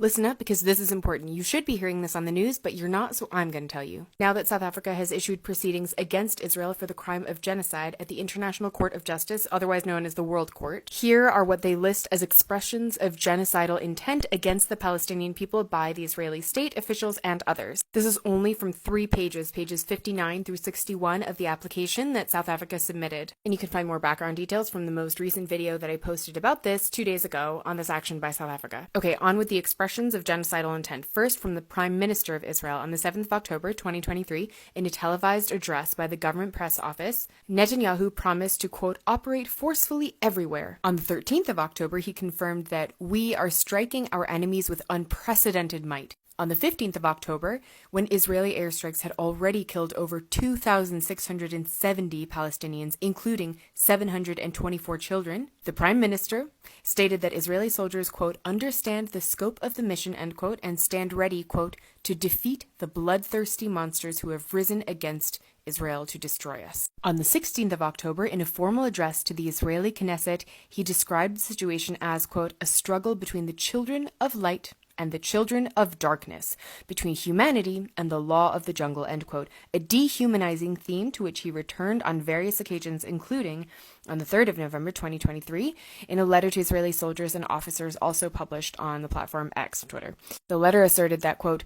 Listen up, because this is important. You should be hearing this on the news, but you're not, so I'm going to tell you. Now that South Africa has issued proceedings against Israel for the crime of genocide at the International Court of Justice, otherwise known as the World Court, here are what they list as expressions of genocidal intent against the Palestinian people by the Israeli state officials and others. This is only from 3 pages, pages 59 through 61 of the application that South Africa submitted. And you can find more background details from the most recent video that I posted about this 2 days ago on this action by South Africa. Okay, on with the expressions of genocidal intent. First, from the Prime Minister of Israel on the 7th of October 2023, in a televised address by the government press office, Netanyahu promised to, quote, operate forcefully everywhere. On the 13th of October, he confirmed that we are striking our enemies with unprecedented might. On the 15th of October, when Israeli airstrikes had already killed over 2,670 Palestinians, including 724 children, the Prime Minister stated that Israeli soldiers, quote, understand the scope of the mission, end quote, and stand ready, quote, to defeat the bloodthirsty monsters who have risen against Israel to destroy us. On the 16th of October, in a formal address to the Israeli Knesset, he described the situation as, quote, a struggle between the children of light and the children of darkness, between humanity and the law of the jungle, end quote, a dehumanizing theme to which he returned on various occasions, including on the 3rd of November 2023, in a letter to Israeli soldiers and officers also published on the platform X, Twitter. The letter asserted that, quote,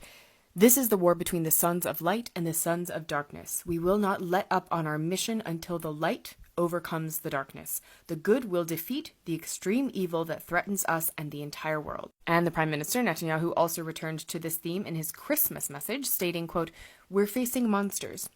this is the war between the sons of light and the sons of darkness. We will not let up on our mission until the light overcomes the darkness. The good will defeat the extreme evil that threatens us and the entire world. And the Prime Minister, Netanyahu, also returned to this theme in his Christmas message, stating, quote, we're facing monsters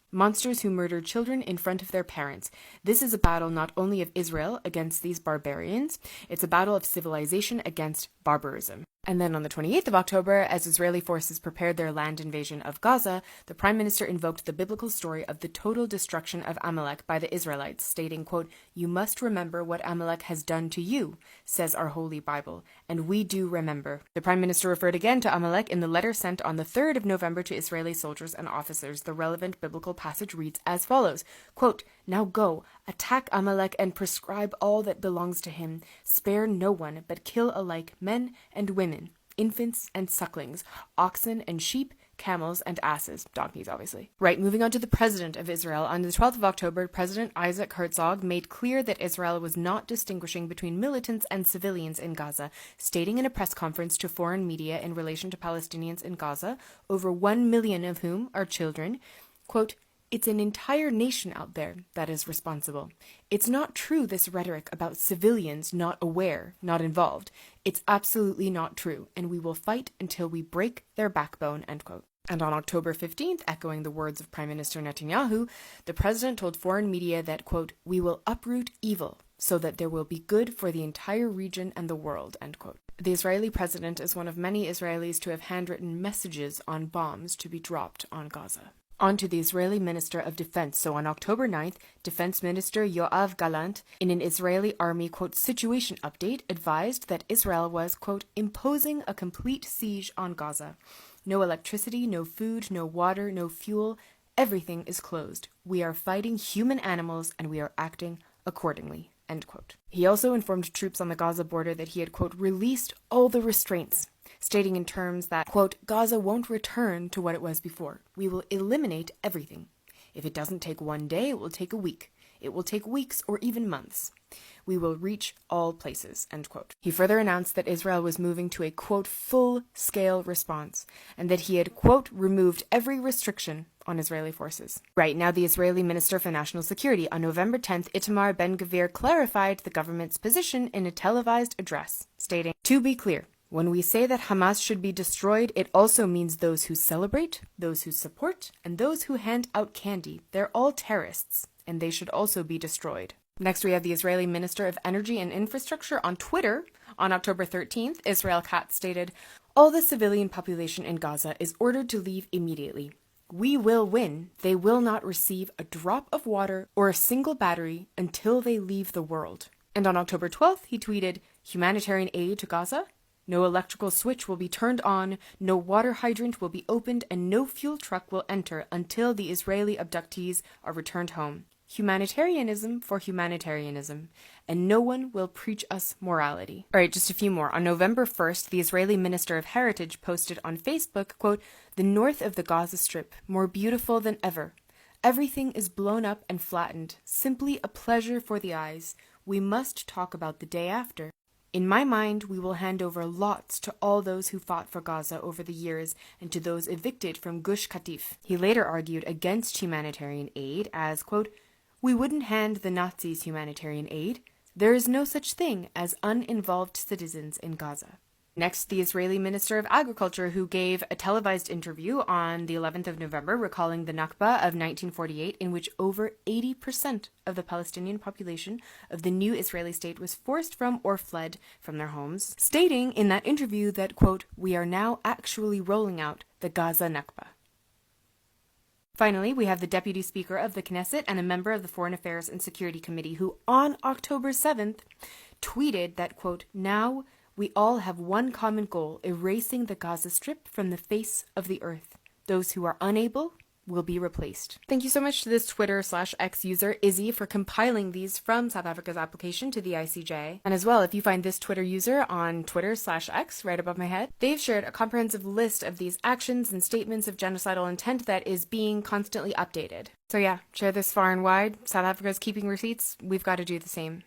who murder children in front of their parents. This is a battle not only of Israel against these barbarians, it's a battle of civilization against barbarism. And then on the 28th of October, as Israeli forces prepared their land invasion of Gaza, the Prime Minister invoked the biblical story of the total destruction of Amalek by the Israelites, stating, quote, you must remember what Amalek has done to you, says our Holy Bible, and we do remember. The Prime Minister referred again to Amalek in the letter sent on the 3rd of November to Israeli soldiers and officers. The relevant biblical passage reads as follows, quote, now go, attack Amalek and prescribe all that belongs to him. Spare no one, but kill alike men and women, infants and sucklings, oxen and sheep, camels and asses, donkeys obviously. Right, moving on to the President of Israel. On the 12th of October, President Isaac Herzog made clear that Israel was not distinguishing between militants and civilians in Gaza, stating in a press conference to foreign media in relation to Palestinians in Gaza, over 1 million of whom are children, quote, it's an entire nation out there that is responsible. It's not true, this rhetoric about civilians not aware, not involved. It's absolutely not true, and we will fight until we break their backbone, end quote. And on October 15th, echoing the words of Prime Minister Netanyahu, the president told foreign media that, quote, we will uproot evil so that there will be good for the entire region and the world, end quote. The Israeli president is one of many Israelis to have handwritten messages on bombs to be dropped on Gaza. On to the Israeli Minister of Defense. So on October 9th, Defense Minister Yoav Gallant, in an Israeli army, quote, situation update, advised that Israel was, quote, imposing a complete siege on Gaza. No electricity, no food, no water, no fuel. Everything is closed. We are fighting human animals and we are acting accordingly, end quote. He also informed troops on the Gaza border that he had, quote, released all the restraints, stating in terms that, quote, Gaza won't return to what it was before. We will eliminate everything. If it doesn't take one day, it will take a week. It will take weeks or even months. We will reach all places, end quote. He further announced that Israel was moving to a, quote, full-scale response, and that he had, quote, removed every restriction on Israeli forces. Right, now the Israeli Minister for National Security, on November 10th, Itamar Ben-Gvir clarified the government's position in a televised address, stating, to be clear, when we say that Hamas should be destroyed, it also means those who celebrate, those who support, and those who hand out candy. They're all terrorists, and they should also be destroyed. Next, we have the Israeli Minister of Energy and Infrastructure on Twitter. On October 13th, Israel Katz stated, all the civilian population in Gaza is ordered to leave immediately. We will win. They will not receive a drop of water or a single battery until they leave the world. And on October 12th, he tweeted, humanitarian aid to Gaza? No electrical switch will be turned on, no water hydrant will be opened, and no fuel truck will enter until the Israeli abductees are returned home. humanitarianism for humanitarianism, and no one will preach us morality. All right, just a few more. On November 1st, the Israeli Minister of Heritage posted on Facebook, quote, "The north of the Gaza Strip, more beautiful than ever. Everything is blown up and flattened, simply a pleasure for the eyes. We must talk about the day after. In my mind, we will hand over lots to all those who fought for Gaza over the years and to those evicted from Gush Katif." He later argued against humanitarian aid as, quote, "We wouldn't hand the Nazis humanitarian aid. There is no such thing as uninvolved citizens in Gaza." Next, the Israeli Minister of Agriculture, who gave a televised interview on the 11th of November recalling the Nakba of 1948, in which over 80% of the Palestinian population of the new Israeli state was forced from or fled from their homes, stating in that interview that, quote, "We are now actually rolling out the Gaza Nakba." Finally, we have the Deputy Speaker of the Knesset and a member of the Foreign Affairs and Security Committee who, on October 7th, tweeted that, quote, "Now we all have one common goal, erasing the Gaza Strip from the face of the earth. Those who are unable will be replaced." Thank you so much to this Twitter/X user, Izzy, for compiling these from South Africa's application to the ICJ. And as well, if you find this Twitter user on Twitter/X right above my head, they've shared a comprehensive list of these actions and statements of genocidal intent that is being constantly updated. So yeah, share this far and wide. South Africa's keeping receipts. We've got to do the same.